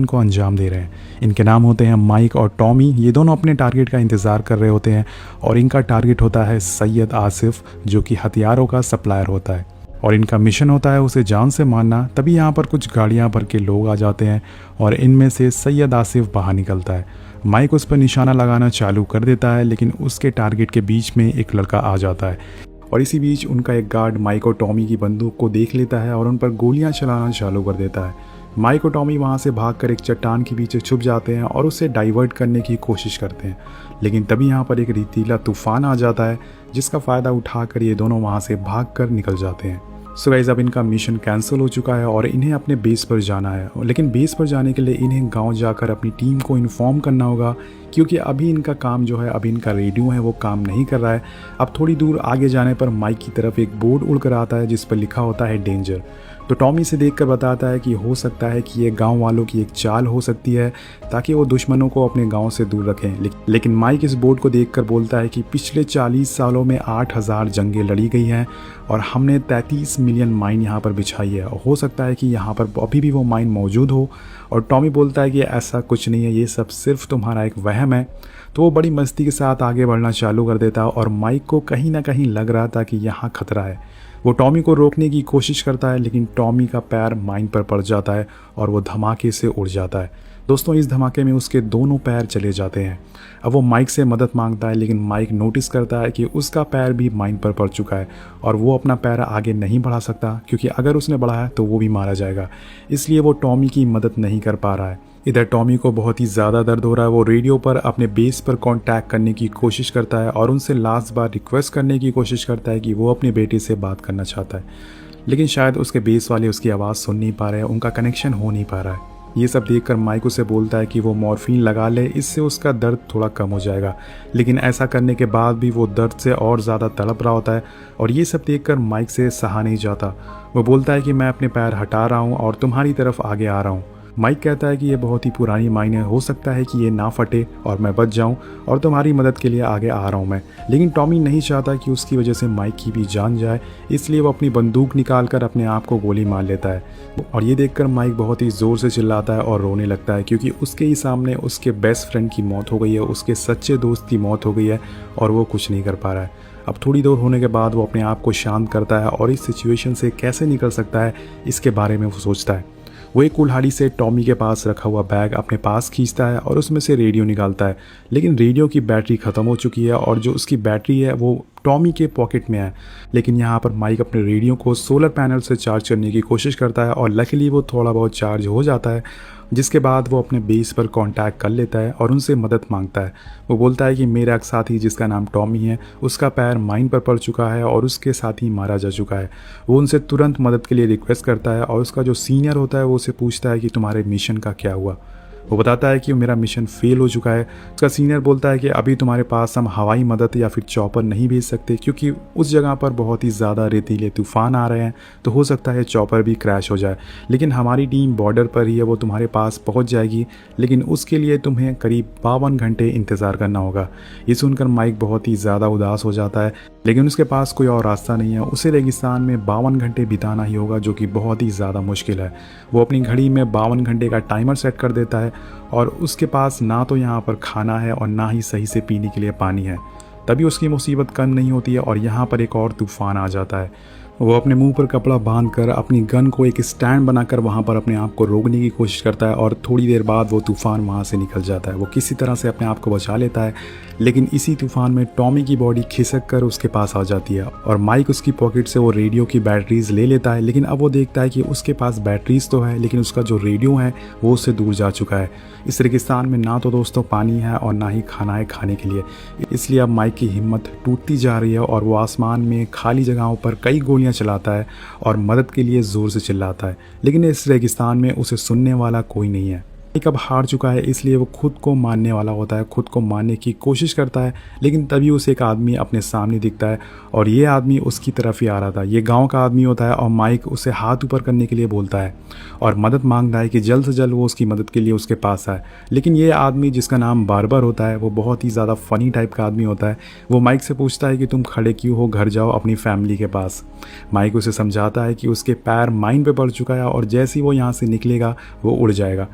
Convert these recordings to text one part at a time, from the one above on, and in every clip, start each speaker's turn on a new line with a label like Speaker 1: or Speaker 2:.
Speaker 1: Mission को अंजाम दे रहे हैं। इनके नाम होते हैं माइक और टॉमी। ये दोनों अपने टारगेट का इंतज़ार कर रहे होते हैं और इनका टारगेट होता है सैयद आसिफ, जो कि हथियारों का सप्लायर होता है और इनका मिशन होता है उसे जान से मारना। तभी यहाँ पर कुछ गाड़ियाँ भर के लोग आ जाते हैं और इनमें से सैयद आसिफ बाहर निकलता है। माइक उस पर निशाना लगाना चालू कर देता है, लेकिन उसके टारगेट के बीच में एक लड़का आ जाता है और इसी बीच उनका एक गार्ड माइक और टॉमी की बंदूक को देख लेता है और उन पर गोलियां चलाना चालू कर देता है। माइक और टॉमी वहां से भागकर एक चट्टान के पीछे छुप जाते हैं और उसे डाइवर्ट करने की कोशिश करते हैं, लेकिन तभी यहाँ पर एक रेतीला तूफान आ जाता है जिसका फ़ायदा उठाकर ये दोनों वहाँ से भागकर निकल जाते हैं। सो गाइस, अब इनका मिशन कैंसिल हो चुका है और इन्हें अपने बेस पर जाना है, लेकिन बेस पर जाने के लिए इन्हें गांव जाकर अपनी टीम को इन्फॉर्म करना होगा, क्योंकि अभी इनका काम जो है, अभी इनका रेडियो है वो काम नहीं कर रहा है। अब थोड़ी दूर आगे जाने पर माइक की तरफ एक बोर्ड उड़कर आता है जिस पर लिखा होता है डेंजर। तो टॉमी से देखकर बताता है कि हो सकता है कि ये गांव वालों की एक चाल हो सकती है ताकि वो दुश्मनों को अपने गांव से दूर रखें। लेकिन माइक इस बोर्ड को देखकर बोलता है कि पिछले 40 सालों में 8000 जंगें लड़ी गई हैं और हमने 33 मिलियन माइन यहाँ पर बिछाई है। हो सकता है कि यहाँ पर अभी भी वो माइन मौजूद हो। और टॉमी बोलता है कि ऐसा कुछ नहीं है, ये सब सिर्फ तुम्हारा एक वहम है। तो वो बड़ी मस्ती के साथ आगे बढ़ना चालू कर देता है और माइक को कहीं ना कहीं लग रहा था कि यहाँ खतरा है। वो टॉमी को रोकने की कोशिश करता है, लेकिन टॉमी का पैर माइन पर पड़ जाता है और वो धमाके से उड़ जाता है। दोस्तों, इस धमाके में उसके दोनों पैर चले जाते हैं। अब वो माइक से मदद मांगता है, लेकिन माइक नोटिस करता है कि उसका पैर भी माइन पर पड़ चुका है और वो अपना पैर आगे नहीं बढ़ा सकता, क्योंकि अगर उसने बढ़ाया तो वो भी मारा जाएगा। इसलिए वो टॉमी की मदद नहीं कर पा रहा है। इधर टॉमी को बहुत ही ज़्यादा दर्द हो रहा है। वो रेडियो पर अपने बेस पर कांटेक्ट करने की कोशिश करता है और उनसे लास्ट बार रिक्वेस्ट करने की कोशिश करता है कि वो अपने बेटे से बात करना चाहता है, लेकिन शायद उसके बेस वाले उसकी आवाज़ सुन नहीं पा रहे हैं, उनका कनेक्शन हो नहीं पा रहा है। ये सब देखकर माइक उसे बोलता है कि वो मॉर्फिन लगा ले, इससे उसका दर्द थोड़ा कम हो जाएगा। लेकिन ऐसा करने के बाद भी वो दर्द से और ज़्यादा तड़प रहा होता है और ये सब देखकर माइक से सहा नहीं जाता। वो बोलता है कि मैं अपने पैर हटा रहा हूँ और तुम्हारी तरफ आगे आ रहा हूँ। माइक कहता है कि ये बहुत ही पुरानी माइन है, हो सकता है कि ये ना फटे और मैं बच जाऊं और तुम्हारी मदद के लिए आगे आ रहा हूं मैं। लेकिन टॉमी नहीं चाहता कि उसकी वजह से माइक की भी जान जाए, इसलिए वो अपनी बंदूक निकालकर अपने आप को गोली मार लेता है। और ये देखकर माइक बहुत ही ज़ोर से चिल्लाता है और रोने लगता है, क्योंकि उसके ही सामने उसके बेस्ट फ्रेंड की मौत हो गई है, उसके सच्चे दोस्त की मौत हो गई है और वो कुछ नहीं कर पा रहा है। अब थोड़ी देर होने के बाद वो अपने आप को शांत करता है और इस सिचुएशन से कैसे निकल सकता है इसके बारे में वो सोचता है। वो एक कुल्हाड़ी से टॉमी के पास रखा हुआ बैग अपने पास खींचता है और उसमें से रेडियो निकालता है, लेकिन रेडियो की बैटरी ख़त्म हो चुकी है और जो उसकी बैटरी है वो टॉमी के पॉकेट में है। लेकिन यहाँ पर माइक अपने रेडियो को सोलर पैनल से चार्ज करने की कोशिश करता है और लकीली वो थोड़ा बहुत चार्ज हो जाता है, जिसके बाद वो अपने बेस पर कांटेक्ट कर लेता है और उनसे मदद मांगता है। वो बोलता है कि मेरा एक साथी जिसका नाम टॉमी है, उसका पैर माइन पर पड़ चुका है और उसके साथी मारा जा चुका है। वो उनसे तुरंत मदद के लिए रिक्वेस्ट करता है और उसका जो सीनियर होता है वो उसे पूछता है कि तुम्हारे मिशन का क्या हुआ। वो बताता है कि मेरा मिशन फेल हो चुका है। उसका सीनियर बोलता है कि अभी तुम्हारे पास हम हवाई मदद या फिर चॉपर नहीं भेज सकते, क्योंकि उस जगह पर बहुत ही ज़्यादा रेतीले तूफान आ रहे हैं, तो हो सकता है चॉपर भी क्रैश हो जाए। लेकिन हमारी टीम बॉर्डर पर ही है, वो तुम्हारे पास पहुंच जाएगी, लेकिन उसके लिए तुम्हें करीब 52 घंटे इंतज़ार करना होगा। ये सुनकर माइक बहुत ही ज़्यादा उदास हो जाता है, लेकिन उसके पास कोई और रास्ता नहीं है। उसे रेगिस्तान में 52 घंटे बिताना ही होगा, जो कि बहुत ही ज़्यादा मुश्किल है। वो अपनी घड़ी में 52 घंटे का टाइमर सेट कर देता है और उसके पास ना तो यहाँ पर खाना है और ना ही सही से पीने के लिए पानी है। तभी उसकी मुसीबत कम नहीं होती है और यहाँ पर एक और तूफ़ान आ जाता है। वो अपने मुंह पर कपड़ा बांधकर अपनी गन को एक स्टैंड बनाकर वहाँ पर अपने आप को रोकने की कोशिश करता है और थोड़ी देर बाद वो तूफ़ान वहाँ से निकल जाता है। वो किसी तरह से अपने आप को बचा लेता है, लेकिन इसी तूफ़ान में टॉमी की बॉडी खिसक कर उसके पास आ जाती है और माइक उसकी पॉकेट से वो रेडियो की बैटरीज ले लेता है। लेकिन अब वो देखता है कि उसके पास बैटरीज तो है, लेकिन उसका जो रेडियो है वो उससे दूर जा चुका है। इस रेगिस्तान में ना तो दोस्तों पानी है और ना ही खाना है खाने के लिए, इसलिए अब माइक की हिम्मत टूटती जा रही है और वो आसमान में खाली जगहों पर कई गोलियां चलाता है और मदद के लिए ज़ोर से चिल्लाता है, लेकिन इस रेगिस्तान में उसे सुनने वाला कोई नहीं है। माइक अब हार चुका है, इसलिए वो खुद को मारने वाला होता है, खुद को मारने की कोशिश करता है। लेकिन तभी उसे एक आदमी अपने सामने दिखता है और ये आदमी उसकी तरफ ही आ रहा था। ये गांव का आदमी होता है और माइक उसे हाथ ऊपर करने के लिए बोलता है और मदद मांगता है कि जल्द से जल्द वो उसकी मदद के लिए उसके पास आए। लेकिन ये आदमी जिसका नाम बार्बर होता है, वो बहुत ही ज़्यादा फ़नी टाइप का आदमी होता है। वो माइक से पूछता है कि तुम खड़े क्यों हो, घर जाओ अपनी फैमिली के पास। माइक उसे समझाता है कि उसके पैर माइन पे पड़ चुका है और जैसे ही वो यहाँ से निकलेगा वो उड़ जाएगा।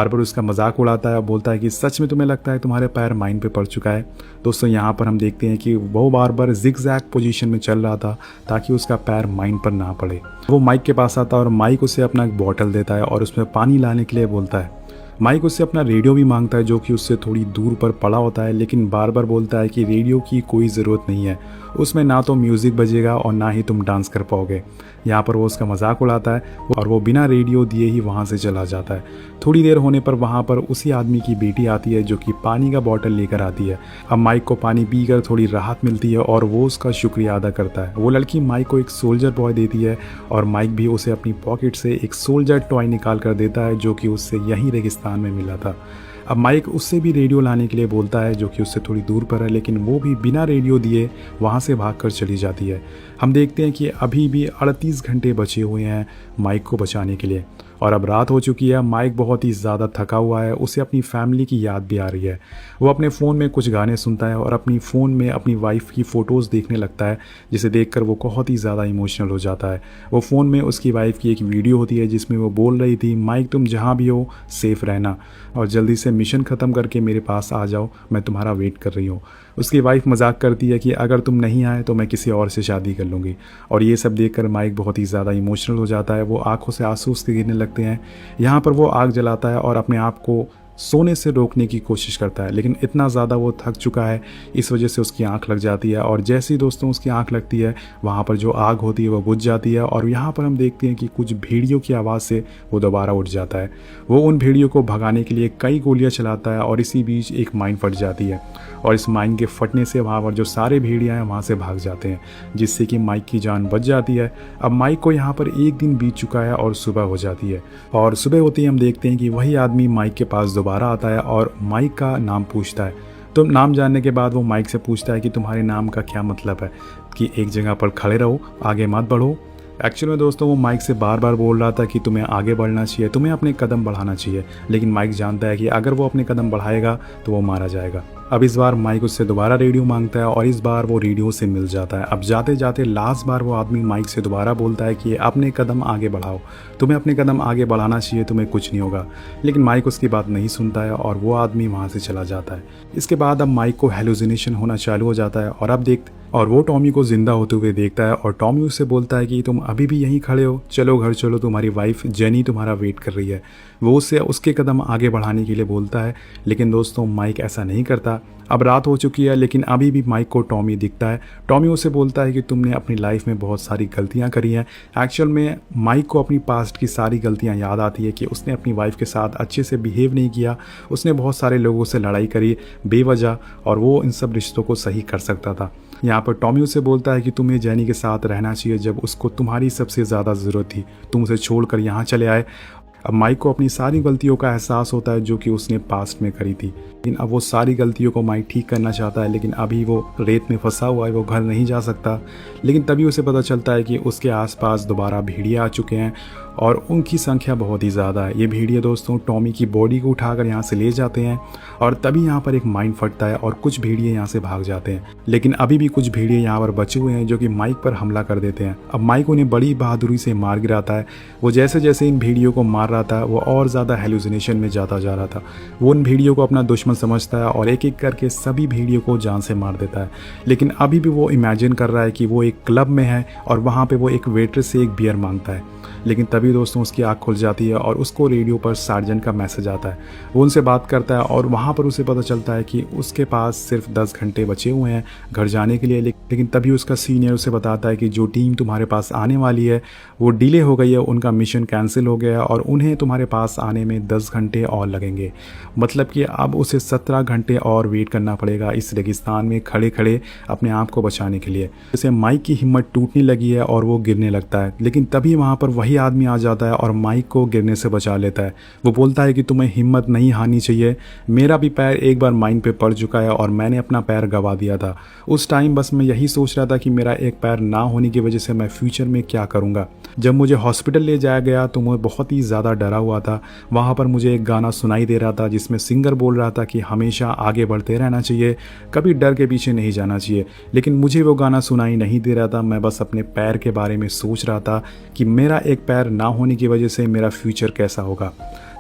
Speaker 1: बार बार उसका मजाक उड़ाता है और बोलता है कि सच में तुम्हें लगता है तुम्हारे पैर माइन पे पड़ चुका है। दोस्तों यहाँ पर हम देखते हैं कि वो बार बार जिगजैग पोजीशन में चल रहा था ताकि उसका पैर माइन पर ना पड़े। वो माइक के पास आता है और माइक उसे अपना एक बॉटल देता है और उसमें पानी लाने के लिए बोलता है। माइक उससे अपना रेडियो भी मांगता है जो कि उससे थोड़ी दूर पर पड़ा होता है, लेकिन बार बार बोलता है कि रेडियो की कोई ज़रूरत नहीं है, उसमें ना तो म्यूज़िक बजेगा और ना ही तुम डांस कर पाओगे। यहाँ पर वो उसका मजाक उड़ाता है और वो बिना रेडियो दिए ही वहाँ से चला जाता है। थोड़ी देर होने पर वहाँ पर उसी आदमी की बेटी आती है जो कि पानी का बॉटल लेकर आती है। अब माइक को पानी पीकर थोड़ी राहत मिलती है और वो उसका शुक्रिया अदा करता है। वो लड़की माइक को एक सोल्जर बॉय देती है और माइक भी उसे अपनी पॉकेट से एक सोल्जर टॉय निकाल कर देता है जो कि उससे यहीं रेगिस्तान में मिला था। अब माइक उससे भी रेडियो लाने के लिए बोलता है जो कि उससे थोड़ी दूर पर है, लेकिन वो भी बिना रेडियो दिए वहाँ से भागकर चली जाती है। हम देखते हैं कि अभी भी 38 घंटे बचे हुए हैं माइक को बचाने के लिए और अब रात हो चुकी है। माइक बहुत ही ज़्यादा थका हुआ है, उसे अपनी फैमिली की याद भी आ रही है। वो अपने फ़ोन में कुछ गाने सुनता है और अपनी फ़ोन में अपनी वाइफ की फ़ोटोज़ देखने लगता है, जिसे देखकर वो बहुत ही ज़्यादा इमोशनल हो जाता है। वो फ़ोन में उसकी वाइफ की एक वीडियो होती है जिसमें वो बोल रही थी, माइक तुम जहाँ भी हो सेफ़ रहना और जल्दी से मिशन ख़त्म करके मेरे पास आ जाओ, मैं तुम्हारा वेट कर रही हूँ। उसकी वाइफ मजाक करती है कि अगर तुम नहीं आए तो मैं किसी और से शादी कर लूँगी। और ये सब देखकर माइक बहुत ही ज़्यादा इमोशनल हो जाता है। वो आंखों से आंसू उसके गिरने लगते हैं। यहाँ पर वो आग जलाता है और अपने आप को सोने से रोकने की कोशिश करता है, लेकिन इतना ज़्यादा वो थक चुका है इस वजह से उसकी आंख लग जाती है। और जैसे ही दोस्तों उसकी आंख लगती है वहाँ पर जो आग होती है वो बुझ जाती है और यहाँ पर हम देखते हैं कि कुछ भेड़ियों की आवाज़ से वो दोबारा उठ जाता है। वो उन भेड़ियों को भगाने के लिए कई गोलियाँ चलाता है और इसी बीच एक माइन फट जाती है और इस माइन के फटने से वहाँ पर जो सारे भेड़िया हैं वहाँ से भाग जाते हैं, जिससे कि माइक की जान बच जाती है। अब माइक को यहाँ पर एक दिन बीत चुका है और सुबह हो जाती है और सुबह होते ही हम देखते हैं कि वही आदमी माइक के पास दोबारा आता है और माइक का नाम पूछता है। तो नाम जानने के बाद वो माइक से पूछता है कि तुम्हारे नाम का क्या मतलब है, कि एक जगह पर खड़े रहो, आगे मत बढ़ो। एक्चुअल में दोस्तों वो माइक से बार बार बोल रहा था कि तुम्हें आगे बढ़ना चाहिए, तुम्हें अपने कदम बढ़ाना चाहिए, लेकिन माइक जानता है कि अगर वो अपने कदम बढ़ाएगा तो वो मारा जाएगा। अब इस बार माइक उससे दोबारा रेडियो मांगता है और इस बार वो रेडियो से मिल जाता है। अब जाते जाते लास्ट बार वो आदमी माइक से दोबारा बोलता है कि अपने कदम आगे बढ़ाओ, तुम्हें अपने कदम आगे बढ़ाना चाहिए, तुम्हें कुछ नहीं होगा। लेकिन माइक उसकी बात नहीं सुनता है और वो आदमी वहाँ से चला जाता है। इसके बाद अब माइक को हेलुसिनेशन होना चालू हो जाता है और वो टॉमी को जिंदा होते हुए देखता है और टॉमी उससे बोलता है कि तुम अभी भी यहीं खड़े हो, चलो घर चलो, तुम्हारी वाइफ जेनी तुम्हारा वेट कर रही है। वो उससे उसके कदम आगे बढ़ाने के लिए बोलता है, लेकिन दोस्तों माइक ऐसा नहीं करता। अब रात हो चुकी है लेकिन अभी भी माइक को टॉमी दिखता है। टॉमी उसे बोलता है कि तुमने अपनी लाइफ में बहुत सारी गलतियां करी हैं। एक्चुअल में माइक को अपनी पास्ट की सारी गलतियां याद आती है कि उसने अपनी वाइफ के साथ अच्छे से बिहेव नहीं किया, उसने बहुत सारे लोगों से लड़ाई करी बेवजह और वो इन सब रिश्तों को सही कर सकता था। यहाँ पर टॉमी उसे बोलता है कि तुम्हें जेनी के साथ रहना चाहिए, जब उसको तुम्हारी सबसे ज़्यादा ज़रूरत थी तुम उसे छोड़कर यहाँ चले आए। अब माइक को अपनी सारी गलतियों का एहसास होता है जो कि उसने पास्ट में करी थी, लेकिन अब वो सारी गलतियों को माइक ठीक करना चाहता है, लेकिन अभी वो रेत में फंसा हुआ है, वो घर नहीं जा सकता। लेकिन तभी उसे पता चलता है कि उसके आसपास दोबारा भेड़िए आ चुके हैं और उनकी संख्या बहुत ही ज़्यादा है। ये भेड़िए दोस्तों टॉमी की बॉडी को उठाकर यहाँ से ले जाते हैं और तभी यहाँ पर एक माइन फटता है और कुछ भेड़िए यहाँ से भाग जाते हैं। लेकिन अभी भी कुछ भेड़िए यहाँ पर बचे हुए हैं जो कि माइक पर हमला कर देते हैं। अब माइक उन्हें बड़ी बहादुरी से मार गिराता है। वो जैसे जैसे इन भेड़ियों को मार रहा था वो और ज़्यादा हेलुसिनेशन में जाता जा रहा था। वो उन भेड़ियों को अपना दुश्मन समझता है और एक एक करके सभी भेड़ियों को जान से मार देता है। लेकिन अभी भी वो इमेजिन कर रहा है कि वो एक क्लब में है और वहाँ पे वो एक वेट्रेस से एक बियर मांगता है। लेकिन तभी दोस्तों उसकी आँख खुल जाती है और उसको रेडियो पर सार्जेंट का मैसेज आता है। वो उनसे बात करता है और वहाँ पर उसे पता चलता है कि उसके पास सिर्फ 10 घंटे बचे हुए हैं घर जाने के लिए। लेकिन तभी उसका सीनियर उसे बताता है कि जो टीम तुम्हारे पास आने वाली है वो डिले हो गई है, उनका मिशन कैंसिल हो गया और उन्हें तुम्हारे पास आने में 10 घंटे और लगेंगे। मतलब कि अब उसे 17 घंटे और वेट करना पड़ेगा इस रेगिस्तान में खड़े खड़े अपने आप को बचाने के लिए। जैसे माइक की हिम्मत टूटने लगी है और वो गिरने लगता है, लेकिन तभी वहाँ पर वही आदमी आ जाता है और माइक को गिरने से बचा लेता है। वो बोलता है कि तुम्हें हिम्मत नहीं हारनी चाहिए, मेरा भी पैर एक बार माइन पे पड़ चुका है और मैंने अपना पैर गवा दिया था। उस टाइम बस मैं यही सोच रहा था कि मेरा एक पैर ना होने की वजह से मैं फ्यूचर में क्या करूँगा। जब मुझे हॉस्पिटल ले जाया गया तो मैं बहुत ही ज़्यादा डरा हुआ था। वहाँ पर मुझे एक गाना सुनाई दे रहा था जिसमें सिंगर बोल रहा था कि हमेशा आगे बढ़ते रहना चाहिए, कभी डर के पीछे नहीं जाना चाहिए। लेकिन मुझे वो गाना सुनाई नहीं दे रहा था। मैं बस अपने पैर के बारे में सोच रहा था कि मेरा एक पैर ना होने की वजह से मेरा फ्यूचर कैसा होगा।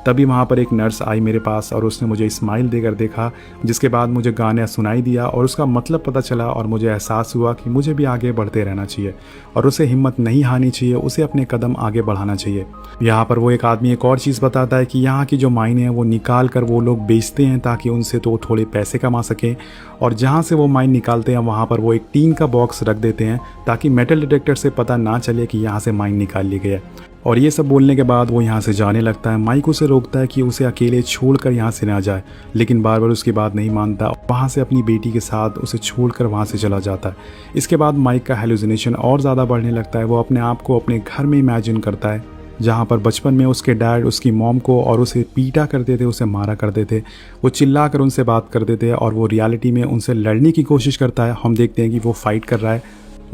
Speaker 1: तभी वहाँ पर एक नर्स आई मेरे पास और उसने मुझे स्माइल देकर देखा, जिसके बाद मुझे गाना सुनाई दिया और उसका मतलब पता चला और मुझे एहसास हुआ कि मुझे भी आगे बढ़ते रहना चाहिए और उसे हिम्मत नहीं हारनी चाहिए, उसे अपने कदम आगे बढ़ाना चाहिए। यहाँ पर वो एक आदमी एक और चीज़ बताता है कि यहाँ की जो माइने हैं वो निकाल कर वो लोग बेचते हैं ताकि उनसे तो थोड़े पैसे कमा सकें, और जहाँ से वो माइन निकालते हैं वहाँ पर वो एक टीन का बॉक्स रख देते हैं ताकि मेटल डिटेक्टर से पता ना चले कि यहाँ से माइन निकाल ली गई है। और ये सब बोलने के बाद वो यहाँ से जाने लगता है। माइक उसे रोकता है कि उसे अकेले छोड़कर यहाँ से ना जाए, लेकिन बार बार उसकी बात नहीं मानता। वहाँ से अपनी बेटी के साथ उसे छोड़कर वहाँ से चला जाता है। इसके बाद माइक का हेलुसिनेशन और ज़्यादा बढ़ने लगता है। वो अपने आप को अपने घर में इमेजिन करता है जहाँ पर बचपन में उसके डैड उसकी मॉम को और उसे पीटा करते थे, उसे मारा करते थे, वो चिल्ला कर उनसे बात करते थे और वो रियलिटी में उनसे लड़ने की कोशिश करता है। हम देखते हैं कि वो फाइट कर रहा है,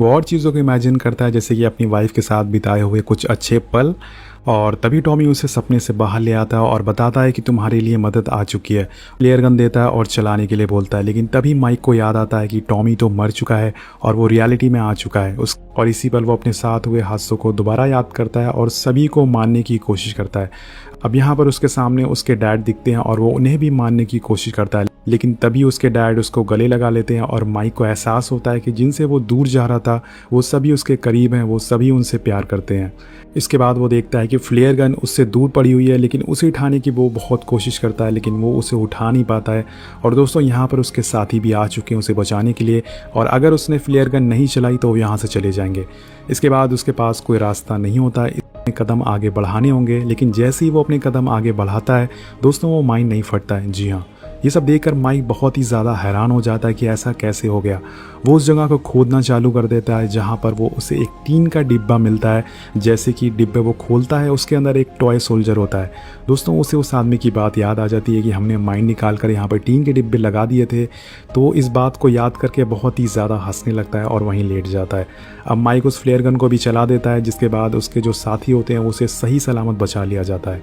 Speaker 1: वो और चीज़ों को इमेजिन करता है जैसे कि अपनी वाइफ के साथ बिताए हुए कुछ अच्छे पल। और तभी टॉमी उसे सपने से बाहर ले आता है और बताता है कि तुम्हारे लिए मदद आ चुकी है। फ्लेयर गन देता है और चलाने के लिए बोलता है, लेकिन तभी माइक को याद आता है कि टॉमी तो मर चुका है और वो रियलिटी में आ चुका है। और इसी पल वो अपने साथ हुए हादसों को दोबारा याद करता है और सभी को मारने की कोशिश करता है। अब यहाँ पर उसके सामने उसके डैड दिखते हैं और वो उन्हें भी मारने की कोशिश करता है, लेकिन तभी उसके डैड उसको गले लगा लेते हैं और माइक को एहसास होता है कि जिनसे वो दूर जा रहा था वो सभी उसके करीब हैं, वो सभी उनसे प्यार करते हैं। इसके बाद वो देखता है कि फ्लेयर गन उससे दूर पड़ी हुई है, लेकिन उसे उठाने की वो बहुत कोशिश करता है, लेकिन वो उसे उठा नहीं पाता है। और दोस्तों यहाँ पर उसके साथी भी आ चुके हैं उसे बचाने के लिए, और अगर उसने फ्लेयर गन नहीं चलाई तो वो यहाँ से चले जाएंगे। इसके बाद उसके पास कोई रास्ता नहीं होता है, कदम आगे बढ़ाने होंगे, लेकिन जैसे ही वो अपने कदम आगे बढ़ाता है दोस्तों वो माइंड नहीं फटता है। जी हाँ, ये सब देखकर माइक बहुत ही ज़्यादा हैरान हो जाता है कि ऐसा कैसे हो गया। वो उस जगह को खोदना चालू कर देता है जहाँ पर वो उसे एक टीन का डिब्बा मिलता है। जैसे कि डिब्बे वो खोलता है उसके अंदर एक टॉय सोल्जर होता है। दोस्तों उसे उस आदमी की बात याद आ जाती है कि हमने माइंड निकाल कर यहाँ पर टीन के डिब्बे लगा दिए थे। तो इस बात को याद करके बहुत ही ज़्यादा हंसने लगता है और वहीं लेट जाता है। अब माइक उस फ्लेयर गन को भी चला देता है, जिसके बाद उसके जो साथी होते हैं उसे सही सलामत बचा लिया जाता है।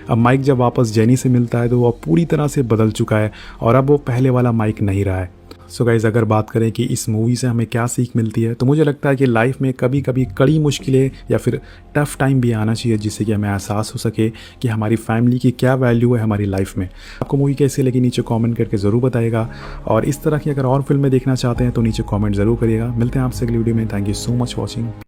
Speaker 1: अब माइक जब वापस जेनी से मिलता है तो वो पूरी तरह से बदल चुका है और अब वो पहले वाला माइक नहीं रहा है। सो गाइस, अगर बात करें कि इस मूवी से हमें क्या सीख मिलती है, तो मुझे लगता है कि लाइफ में कभी कभी कड़ी मुश्किलें या फिर टफ टाइम भी आना चाहिए, जिससे कि हमें एहसास हो सके कि हमारी फैमिली की क्या वैल्यू है हमारी लाइफ में। आपको मूवी कैसी लगी नीचे कमेंट करके ज़रूर बताइएगा, और इस तरह की अगर और फिल्में देखना चाहते हैं तो नीचे कमेंट ज़रूर करिएगा। मिलते हैं आपसे अगली वीडियो में। Thank you so much watching.